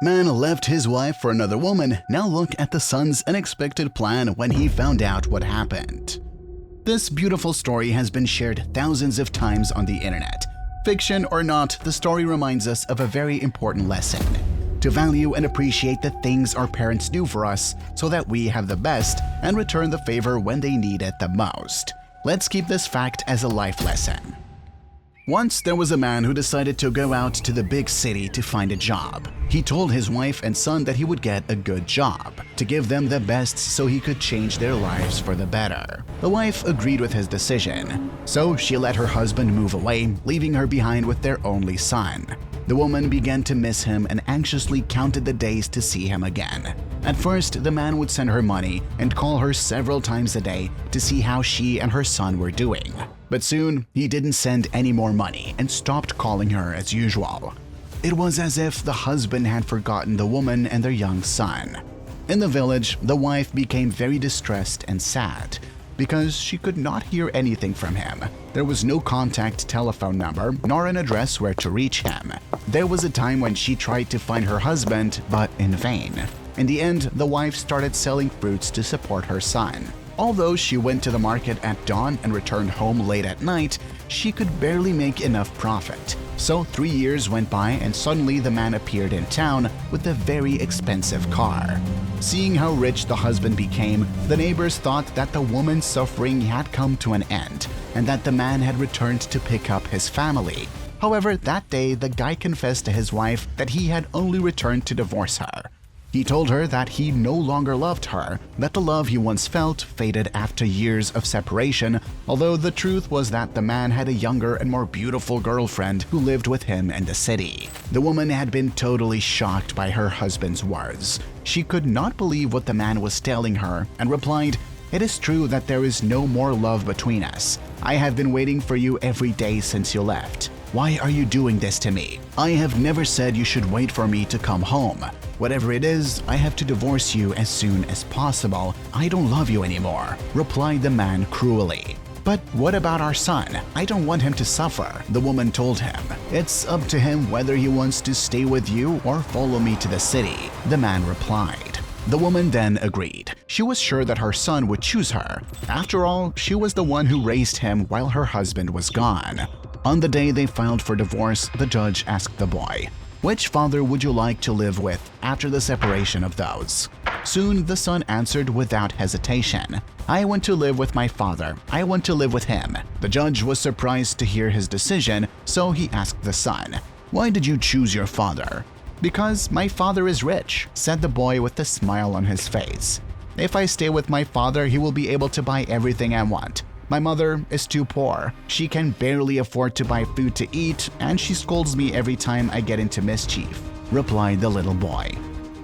Man left his wife for another woman. Now look at the son's unexpected plan when he found out what happened. This beautiful story has been shared thousands of times on the internet. Fiction or not, the story reminds us of a very important lesson: to value and appreciate the things our parents do for us so that we have the best and return the favor when they need it the most. Let's keep this fact as a life lesson. Once there was a man who decided to go out to the big city to find a job. He told his wife and son that he would get a good job, to give them the best so he could change their lives for the better. The wife agreed with his decision, so she let her husband move away, leaving her behind with their only son. The woman began to miss him and anxiously counted the days to see him again. At first, the man would send her money and call her several times a day to see how she and her son were doing. But soon, he didn't send any more money and stopped calling her as usual. It was as if the husband had forgotten the woman and their young son. In the village, the wife became very distressed and sad because she could not hear anything from him. There was no contact telephone number nor an address where to reach him. There was a time when she tried to find her husband, but in vain. In the end, the wife started selling fruits to support her son. Although she went to the market at dawn and returned home late at night, she could barely make enough profit. So 3 years went by and suddenly the man appeared in town with a very expensive car. Seeing how rich the husband became, the neighbors thought that the woman's suffering had come to an end and that the man had returned to pick up his family. However, that day the guy confessed to his wife that he had only returned to divorce her. He told her that he no longer loved her, that the love he once felt faded after years of separation, although the truth was that the man had a younger and more beautiful girlfriend who lived with him in the city. The woman had been totally shocked by her husband's words. She could not believe what the man was telling her and replied, "It is true that there is no more love between us. I have been waiting for you every day since you left. Why are you doing this to me? I have never said you should wait for me to come home. Whatever it is, I have to divorce you as soon as possible. I don't love you anymore," replied the man cruelly. "But what about our son? I don't want him to suffer," the woman told him. "It's up to him whether he wants to stay with you or follow me to the city," the man replied. The woman then agreed. She was sure that her son would choose her. After all, she was the one who raised him while her husband was gone. On the day they filed for divorce, the judge asked the boy, "Which father would you like to live with after the separation of those?" Soon the son answered without hesitation, "I want to live with my father. I want to live with him." The judge was surprised to hear his decision, so he asked the son, "Why did you choose your father?" "Because my father is rich," said the boy with a smile on his face. "If I stay with my father, he will be able to buy everything I want. My mother is too poor. She can barely afford to buy food to eat, and she scolds me every time I get into mischief," replied the little boy.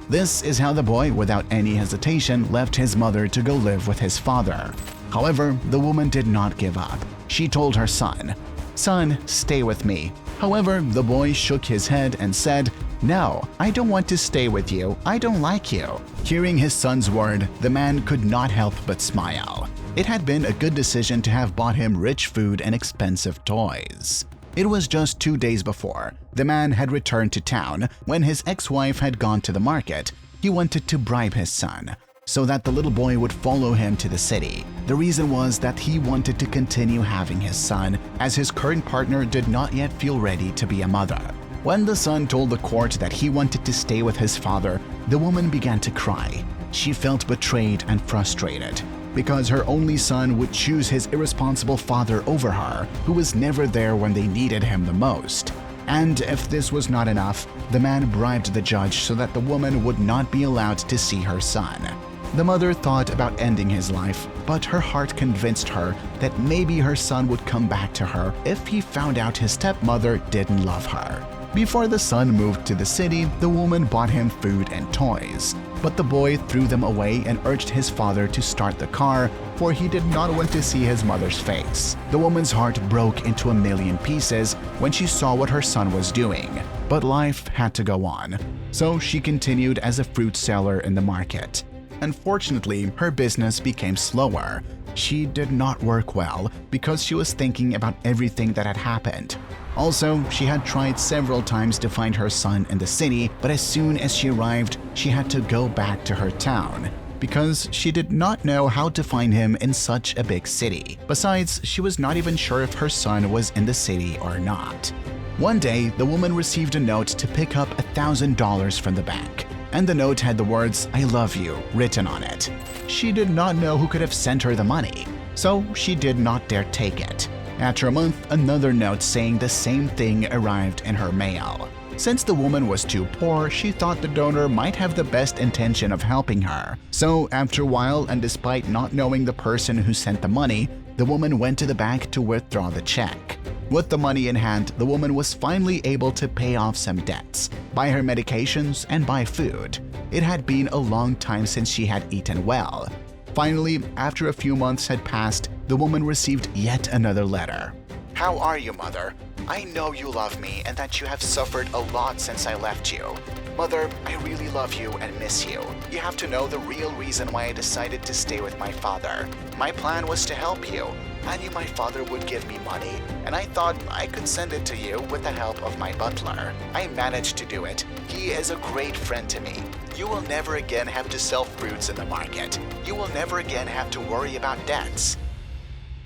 This is how the boy, without any hesitation, left his mother to go live with his father. However, the woman did not give up. She told her son, "Son, stay with me." However, the boy shook his head and said, "No, I don't want to stay with you. I don't like you." Hearing his son's word, the man could not help but smile. It had been a good decision to have bought him rich food and expensive toys. It was just 2 days before. The man had returned to town when his ex-wife had gone to the market. He wanted to bribe his son so that the little boy would follow him to the city. The reason was that he wanted to continue having his son, as his current partner did not yet feel ready to be a mother. When the son told the court that he wanted to stay with his father, the woman began to cry. She felt betrayed and frustrated, because her only son would choose his irresponsible father over her, who was never there when they needed him the most. And if this was not enough, the man bribed the judge so that the woman would not be allowed to see her son. The mother thought about ending his life, but her heart convinced her that maybe her son would come back to her if he found out his stepmother didn't love her. Before the son moved to the city, the woman bought him food and toys. But the boy threw them away and urged his father to start the car, for he did not want to see his mother's face. The woman's heart broke into a million pieces when she saw what her son was doing. But life had to go on, so she continued as a fruit seller in the market. Unfortunately, her business became slower. She did not work well because she was thinking about everything that had happened. Also, she had tried several times to find her son in the city, but as soon as she arrived, she had to go back to her town because she did not know how to find him in such a big city. Besides, she was not even sure if her son was in the city or not. One day, the woman received a note to pick up $1,000 from the bank, and the note had the words "I love you" written on it. She did not know who could have sent her the money, so she did not dare take it. After a month, another note saying the same thing arrived in her mail. Since the woman was too poor, she thought the donor might have the best intention of helping her. So after a while, and despite not knowing the person who sent the money, the woman went to the bank to withdraw the check. With the money in hand, the woman was finally able to pay off some debts, buy her medications, and buy food. It had been a long time since she had eaten well. Finally, after a few months had passed, the woman received yet another letter. "How are you, Mother? I know you love me and that you have suffered a lot since I left you. Mother, I really love you and miss you. You have to know the real reason why I decided to stay with my father. My plan was to help you. I knew my father would give me money, and I thought I could send it to you with the help of my butler. I managed to do it. He is a great friend to me. You will never again have to sell fruits in the market. You will never again have to worry about debts.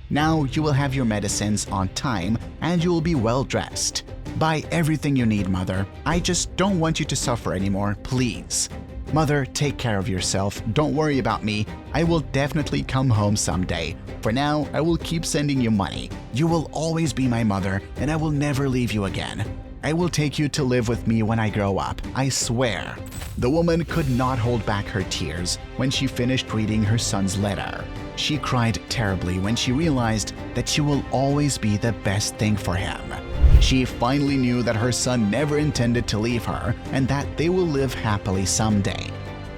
Now you will have your medicines on time and you will be well dressed. Buy everything you need, Mother. I just don't want you to suffer anymore, please. Mother, take care of yourself. Don't worry about me. I will definitely come home someday. For now, I will keep sending you money. You will always be my mother, and I will never leave you again. I will take you to live with me when I grow up, I swear." The woman could not hold back her tears when she finished reading her son's letter. She cried terribly when she realized that she will always be the best thing for him. She finally knew that her son never intended to leave her and that they will live happily someday.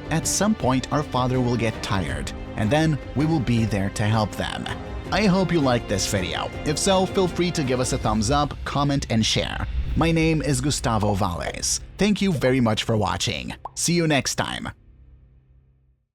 At some point, our father will get tired, and then we will be there to help them. I hope you liked this video. If so, feel free to give us a thumbs up, comment, and share. My name is Gustavo Valles. Thank you very much for watching. See you next time.